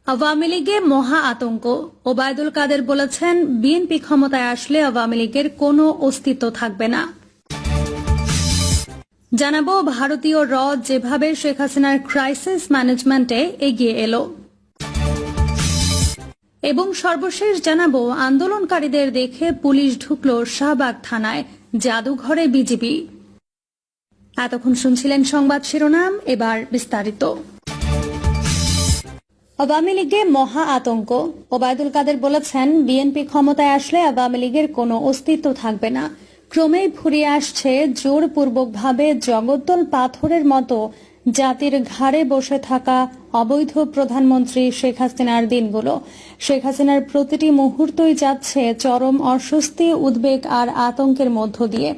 আওয়ামী লীগে মহা আতঙ্ক। ওবায়দুল কাদের বলেছেন, বিএনপি ক্ষমতায় আসলে আওয়ামী লীগের কোনো অস্তিত্ব থাকবে না। জানাবো ভারতীয় র যেভাবে শেখ হাসিনার ক্রাইসিস ম্যানেজমেন্টে এগিয়ে এলো, এবং সর্বশেষ জানাবো আন্দোলনকারীদের দেখে পুলিশ ঢুকলো শাহবাগ থানায়, জাদুঘরে বিজিবি। এতক্ষণ শুনছিলেন সংবাদ শিরোনাম, এবার বিস্তারিত। আওয়ামী লীগে মহা আতঙ্ক। ওবায়দুল কাদের বলেছেন, বিএনপি ক্ষমতায় আসলে আওয়ামী লীগের কোনো অস্তিত্ব থাকবে না। ক্রমেই ফুরিয়ে আসছে জোরপূর্বকভাবে জগদ্দল পাথরের মতো জাতির ঘাড়ে বসে থাকা অবৈধ প্রধানমন্ত্রী শেখ হাসিনার দিনগুলো। শেখ হাসিনার প্রতিটি মুহূর্তই যাচ্ছে চরম অস্বস্তি, উদ্বেগ আর আতঙ্কের মধ্য দিয়ে।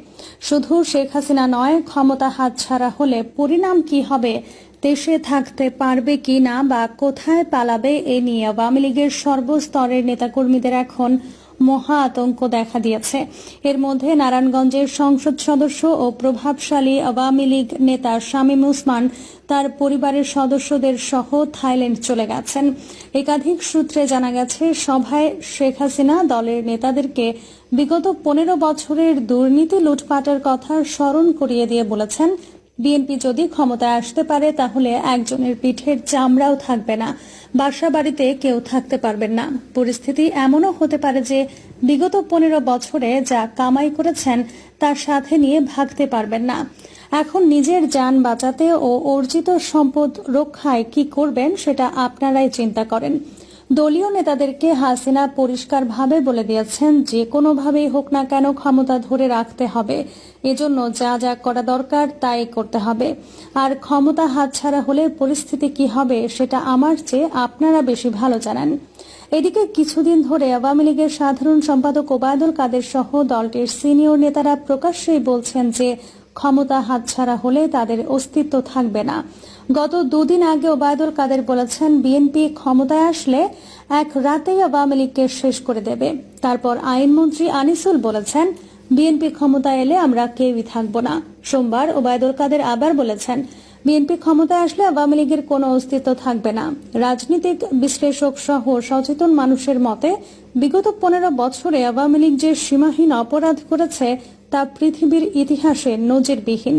শুধু শেখ হাসিনা নয়, ক্ষমতা হাতছাড়া হলে পরিণাম কি হবে, দেশে থাকতে পারবে কি না বা কোথায় পালাবে, এ নিয়ে আওয়ামী লীগের সর্বস্তরের নেতাকর্মীদের এখন মহা আতঙ্ক দেখা দিয়েছে। এর মধ্যে নারায়ণগঞ্জের সংসদ সদস্য ও প্রভাবশালী আওয়ামী লীগ নেতা শামীম ওসমান তার পরিবারের সদস্যদের সহ থাইল্যান্ড চলে গেছেন। একাধিক সূত্রে জানা গেছে, সভায় শেখ হাসিনা দলের নেতাদেরকে বিগত 15 বছরের দুর্নীতি লুটপাটের কথা স্মরণ করিয়ে দিয়ে বলেছেন, বিএনপি যদি ক্ষমতায় আসতে পারে তাহলে একজনের পিঠের চামড়াও থাকবে না, বাসা বাড়িতে কেউ থাকতে পারবেন না। পরিস্থিতি এমনও হতে পারে যে বিগত 15 বছরে যা কামাই করেছেন তার সাথে নিয়ে ভাগতে পারবেন না। এখন নিজের যান বাঁচাতে ও অর্জিত সম্পদ রক্ষায় কি করবেন সেটা আপনারাই চিন্তা করেন। দলীয় নেতাদেরকে হাসিনা পরিষ্কারভাবে বলে দিয়েছেন, যে কোনোভাবেই হোক না কেন ক্ষমতা ধরে রাখতে হবে। এজন্য যা যা করা দরকার তাই করতে হবে। আর ক্ষমতা হাতছাড়া হলে পরিস্থিতি কি হবে সেটা আমার চেয়ে আপনারা বেশি ভালো জানেন। এদিকে কিছুদিন ধরে আওয়ামী লীগের সাধারণ সম্পাদক ওবায়দুল কাদের সহ দলটির সিনিয়র নেতারা প্রকাশ্যেই বলছেন যে ক্ষমতা হাতছাড়া হলে তাদের অস্তিত্ব থাকবে না। গত দুদিন আগে ওবায়দুল কাদের বলেছেন, বিএনপি ক্ষমতায় আসলে এক রাতেই আওয়ামী লীগকে শেষ করে দেবে। তারপর আইনমন্ত্রী আনিসুল বলেছেন, বিএনপি ক্ষমতায় এলে আমরা কেউই থাকব না। সোমবার ওবায়দুল কাদের আবার বলেছেন, বিএনপি ক্ষমতায় আসলে আওয়ামী লীগের কোনো অস্তিত্ব থাকবে না। রাজনৈতিক বিশ্লেষক সহ সচেতন মানুষের মতে, বিগত 15 বছরে আওয়ামী লীগ যে সীমাহীন অপরাধ করেছে তা পৃথিবীর ইতিহাসে নজিরবিহীন।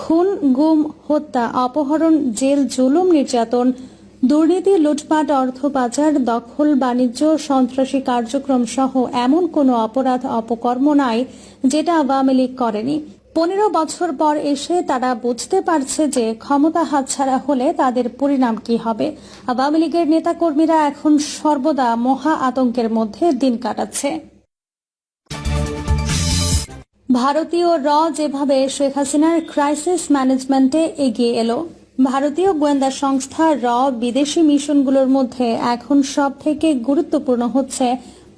খুন, গুম, হত্যা, অপহরণ, জেল, জুলুম, নির্যাতন, দুর্নীতি, লুটপাট, অর্থ পাচার, দখল, বাণিজ্য, সন্ত্রাসী কার্যক্রম সহ এমন কোনো অপরাধ অপকর্ম নাই যেটা আওয়ামী লীগ করেনি। 15 বছর পর এসে তারা বুঝতে পারছে যে ক্ষমতা হাতছাড়া হলে তাদের পরিণাম কি হবে। আওয়ামী লীগের নেতাকর্মীরা এখন সর্বদা মহা আতঙ্কের মধ্যে দিন কাটাচ্ছে। ভারতীয় র যেভাবে শেখ হাসিনার ক্রাইসিস ম্যানেজমেন্টে এগিয়ে এলো। ভারতীয় গোয়েন্দা সংস্থা র বিদেশি মিশনগুলোর মধ্যে এখন সব থেকে গুরুত্বপূর্ণ হচ্ছে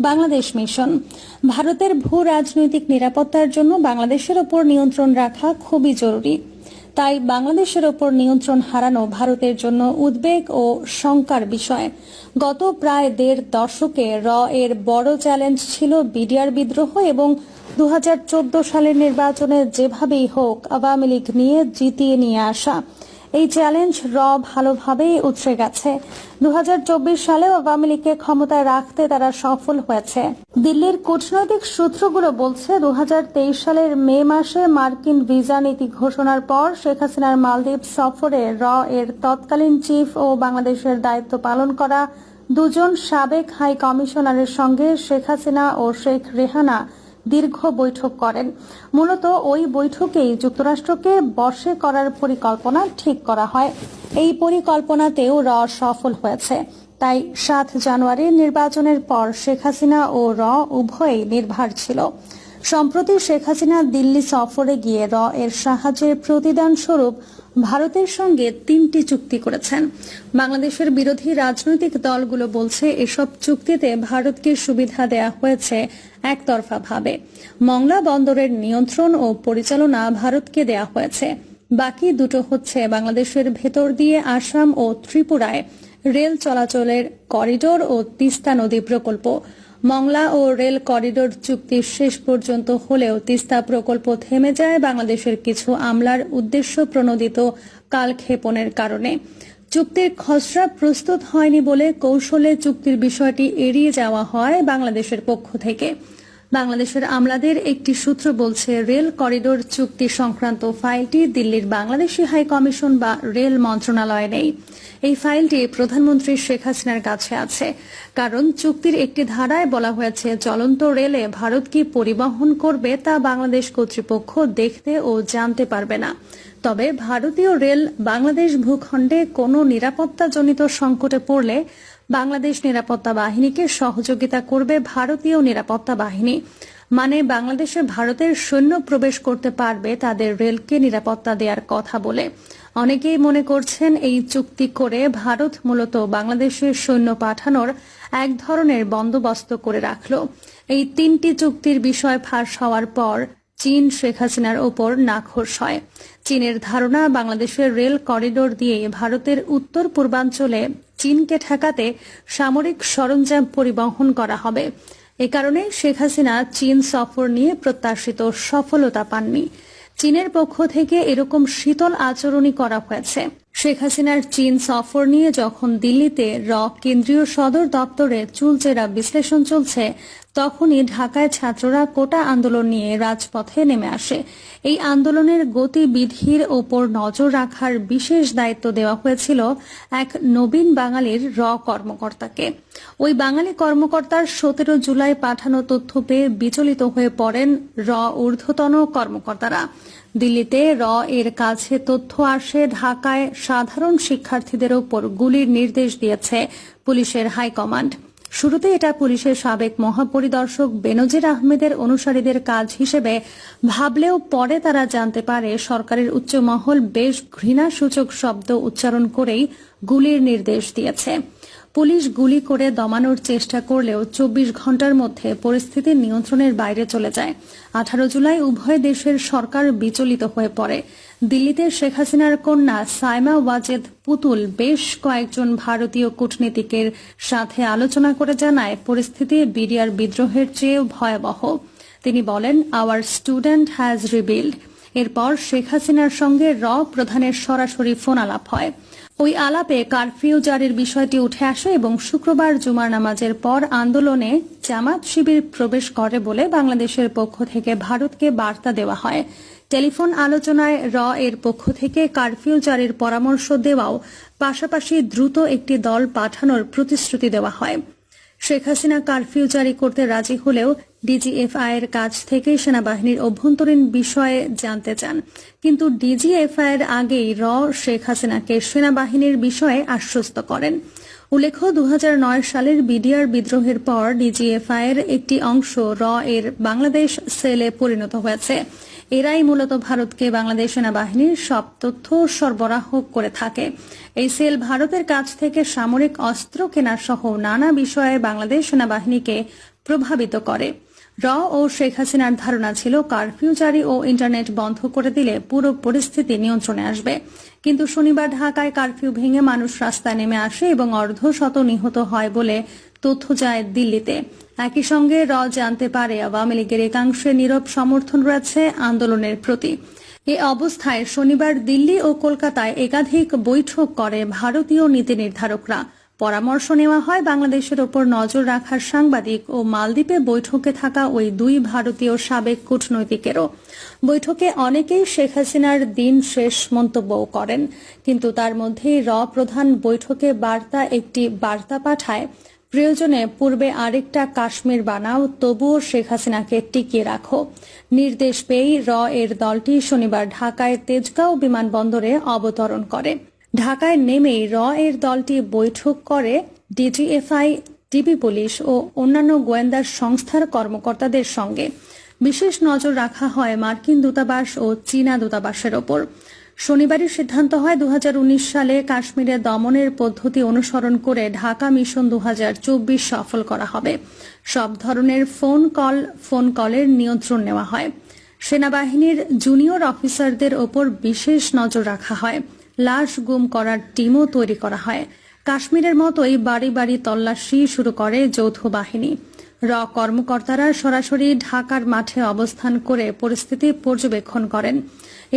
বাংলাদেশ মিশন। ভারতের ভূ রাজনৈতিক নিরাপত্তার জন্য বাংলাদেশের ওপর নিয়ন্ত্রণ রাখা খুবই জরুরি। তাই বাংলাদেশের ওপর নিয়ন্ত্রণ হারানো ভারতের জন্য উদ্বেগ ও শঙ্কার বিষয়। গত প্রায় 1.5 দশকে র এর বড় চ্যালেঞ্জ ছিল বিডিআর বিদ্রোহ এবং 2014 সালের নির্বাচনে যেভাবেই হোক আওয়ামী লীগ নিয়ে জিতিয়ে নিয়ে আসা। এই চ্যালেঞ্জ র ভালোভাবেই উতরে গেছে। 2024 সালেও আওয়ামী লীগকে ক্ষমতায় রাখতে তারা সফল হয়েছে। দিল্লির কূটনৈতিক সূত্রগুলো বলছে, 2023 সালের মে মাসে মার্কিন ভিসা নীতি ঘোষণার পর শেখ হাসিনার মালদ্বীপ সফরে র এর তৎকালীন চিফ ও বাংলাদেশের দায়িত্ব পালন করা 2 সাবেক হাই কমিশনারের সঙ্গে শেখ হাসিনা ও শেখ রেহানা দীর্ঘ বৈঠক করেন। মূলত ওই বৈঠকেই যুক্তরাষ্ট্রকে বশে করার পরিকল্পনা ঠিক করা হয়। এই পরিকল্পনাতেও র সফল হয়েছে। তাই 7 জানুয়ারির নির্বাচনের পর শেখ হাসিনা ও র উভয়ই নির্ভর ছিল। সম্প্রতি শেখ হাসিনা দিল্লি সফরে গিয়ে র এর সাহায্যের প্রতিদান স্বরূপ ভারতের সঙ্গে 3টি চুক্তি করেছেন। বাংলাদেশের বিরোধী রাজনৈতিক দলগুলো বলছে, এসব চুক্তিতে ভারতকে সুবিধা দেয়া হয়েছে একতরফাভাবে। মংলা বন্দরের নিয়ন্ত্রণ ও পরিচালনা ভারতকে দেয়া হয়েছে। বাকি দুটো হচ্ছে বাংলাদেশের ভেতর দিয়ে আসাম ও ত্রিপুরায় রেল চলাচলের করিডোর ও তিস্তা নদী প্রকল্প। মংলা ও রেল করিডোর চুক্তি শেষ পর্যন্ত হলেও তিস্তা প্রকল্প থেমে যায় বাংলাদেশের কিছু আমলার উদ্দেশ্য প্রণোদিত কালক্ষেপণের কারণে। চুক্তির খসড়া প্রস্তুত হয়নি বলে কৌশলে চুক্তির বিষয়টি এড়িয়ে যাওয়া হয় বাংলাদেশের পক্ষ থেকে। বাংলাদেশের আমলাদের একটি সূত্র বলছে, রেল করিডোর চুক্তি সংক্রান্ত ফাইলটি দিল্লির বাংলাদেশি হাই কমিশন বা রেল মন্ত্রণালয়ে নেই। এই ফাইলটি প্রধানমন্ত্রী শেখ হাসিনার কাছে আছে, কারণ চুক্তির একটি ধারায় বলা হয়েছে চলন্ত রেলে ভারত কি পরিবহন করবে তা বাংলাদেশ কর্তৃপক্ষ দেখতে ও জানতে পারবে না। তবে ভারতীয় রেল বাংলাদেশ ভূখণ্ডে কোনো নিরাপত্তাজনিত সংকটে পড়লে বাংলাদেশ নিরাপত্তা বাহিনীকে সহযোগিতা করবে ভারতীয় নিরাপত্তা বাহিনী। মানে বাংলাদেশে ভারতের সৈন্য প্রবেশ করতে পারবে তাদের রেলকে নিরাপত্তা দেওয়ার কথা বলে। অনেকেই মনে করছেন এই চুক্তি করে ভারত মূলত বাংলাদেশের সৈন্য পাঠানোর এক ধরনের বন্দোবস্ত করে রাখল। এই তিনটি চুক্তির বিষয় ফাঁস হওয়ার পর চীন শেখ হাসিনার ওপর নাখোশ হয়। চীনের ধারণা, বাংলাদেশের রেল করিডোর দিয়ে ভারতের উত্তর পূর্বাঞ্চলে চীনকে ঠেকাতে সামরিক সরঞ্জাম পরিবহন করা হবে। এ কারণে শেখ হাসিনা চীন সফর নিয়ে প্রত্যাশিত সফলতা পাননি। চীনের পক্ষ থেকে এরকম শীতল আচরণই করা হয়েছে। শেখ হাসিনার চীন সফর নিয়ে যখন দিল্লিতে কেন্দ্রীয় সদর দপ্তরে চুলচেরা বিশ্লেষণ চলছে, তখনই ঢাকায় ছাত্ররা কোটা আন্দোলন নিয়ে রাজপথে নেমে আসে। এই আন্দোলনের গতিবিধির ওপর নজর রাখার বিশেষ দায়িত্ব দেওয়া হয়েছিল এক নবীন বাঙালির কর্মকর্তাকে। ওই বাঙালি কর্মকর্তার 17 জুলাই পাঠানো তথ্য পেয়ে বিচলিত হয়ে পড়েন ঊর্ধ্বতন কর্মকর্তারা। দিল্লিতে এর কাছে তথ্য আসে ঢাকায় সাধারণ শিক্ষার্থীদের ওপর গুলির নির্দেশ দিয়েছে পুলিশের হাইকমান্ড। শুরুতে এটা পুলিশের সাবেক মহাপরিদর্শক বেনজির আহমেদের অনুসারীদের কাজ হিসেবে ভাবলেও পরে তারা জানতে পারে সরকারের উচ্চ মহল বেশ ঘৃণাসূচক শব্দ উচ্চারণ করেই গুলির নির্দেশ দিয়েছে। পুলিশ গুলি করে দমানোর চেষ্টা করলেও 24 ঘন্টার মধ্যে পরিস্থিতি নিয়ন্ত্রণের বাইরে চলে যায়। 18 জুলাই উভয় দেশের সরকার বিচলিত হয়ে পড়ে। দিল্লিতে শেখ হাসিনার কন্যা সাইমা ওয়াজেদ পুতুল বেশ কয়েকজন ভারতীয় কূটনীতিকের সাথে আলোচনা করে জানায় পরিস্থিতি বিডিআর বিদ্রোহের চেয়েও ভয়াবহ। তিনি বলেন, আওয়ার স্টুডেন্ট হ্যাজ রিবিল্ড। এরপর শেখ হাসিনার সঙ্গে প্রধানের সরাসরি ফোন আলাপ হয়। ওই আলাপে কারফিউ জারির বিষয়টি উঠে আসে এবং শুক্রবার জুমার নামাজের পর আন্দোলনে জামাত শিবির প্রবেশ করে বলে বাংলাদেশের পক্ষ থেকে ভারতকে বার্তা দেওয়া হয়। টেলিফোন আলোচনায় এর পক্ষ থেকে কারফিউ জারির পরামর্শ দেওয়াও, পাশাপাশি দ্রুত একটি দল পাঠানোর প্রতিশ্রুতি দেওয়া হয়। শেখ হাসিনা কারফিউ জারি করতে রাজি হলেও ডিজিএফআই এর কাছ থেকে সেনাবাহিনীর অভ্যন্তরীণ বিষয়ে জানতে চান, কিন্তু ডিজিএফআই এর আগেই শেখ হাসিনাকে সেনাবাহিনীর বিষয়ে আশ্বস্ত করেন। উল্লেখ্য, 2009 সালের বিডিআর বিদ্রোহের পর ডিজিএফআই এর একটি অংশ এর বাংলাদেশ সেলে পরিণত হয়েছে। এরাই মূলত ভারতকে বাংলাদেশ সেনাবাহিনীর সব তথ্য সরবরাহ করে থাকে। এই সেল ভারতের কাছ থেকে সামরিক অস্ত্র কেনা সহ নানা বিষয়ে বাংলাদেশ সেনাবাহিনীকে প্রভাবিত করে। ও শেখ হাসিনার ধারণা ছিল কারফিউ জারি ও ইন্টারনেট বন্ধ করে দিলে পুরো পরিস্থিতি নিয়ন্ত্রণে আসবে। কিন্তু শনিবার ঢাকায় কারফিউ ভেঙে মানুষ রাস্তায় নেমে আসে এবং অর্ধশত নিহত হয় বলে তথ্য যায় দিল্লিতে। একই সঙ্গে জানতে পারে আওয়ামী লীগের একাংশের নীরব সমর্থন রয়েছে আন্দোলনের প্রতি। এ অবস্থায় শনিবার দিল্লি ও কলকাতায় একাধিক বৈঠক করে ভারতীয় নীতি নির্ধারকরা। পরামর্শ নেওয়া হয় বাংলাদেশের ওপর নজর রাখার সাংবাদিক ও মালদ্বীপে বৈঠকে থাকা ওই দুই ভারতীয় সাবেক কূটনৈতিকেরও। বৈঠকে অনেকেই শেখ হাসিনার দিন শেষ মন্তব্যও করেন, কিন্তু তার মধ্যেই প্রধান বৈঠকে একটি বার্তা পাঠায়, প্রয়োজনে পূর্বে আরেকটা কাশ্মীর বানাও, তবুও শেখ হাসিনাকে টিকিয়ে রাখো। নির্দেশ পেয়েই এর দলটি শনিবার ঢাকায় তেজগাঁও বিমানবন্দরে অবতরণ করে। ঢাকায় নেমেই এর দলটি বৈঠক করে ডিজিএফআই, ডিবি পুলিশ ও অন্যান্য গোয়েন্দা সংস্থার কর্মকর্তাদের সঙ্গে। বিশেষ নজর রাখা হয় মার্কিন দূতাবাস ও চীনা দূতাবাসের ওপর। শনিবারই সিদ্ধান্ত হয় 2019 সালে কাশ্মীরে দমনের পদ্ধতি অনুসরণ করে ঢাকা মিশন 2024 সফল করা হবে। সব ধরনের ফোন কলের নিয়ন্ত্রণ নেওয়া হয়। সেনাবাহিনীর জুনিয়র অফিসারদের ওপর বিশেষ নজর রাখা হয়। লাশ গুম করার টিমও তৈরি করা হয়। কাশ্মীরের মতোই বাড়ি বাড়ি তল্লাশি শুরু করে যৌথ বাহিনী। কর্মকর্তারা সরাসরি ঢাকার মাঠে অবস্থান করে পরিস্থিতি পর্যবেক্ষণ করেন।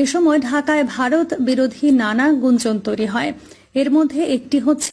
এ সময় ঢাকায় ভারত বিরোধী নানা গুঞ্জন তৈরি হয়। এর মধ্যে একটি হচ্ছে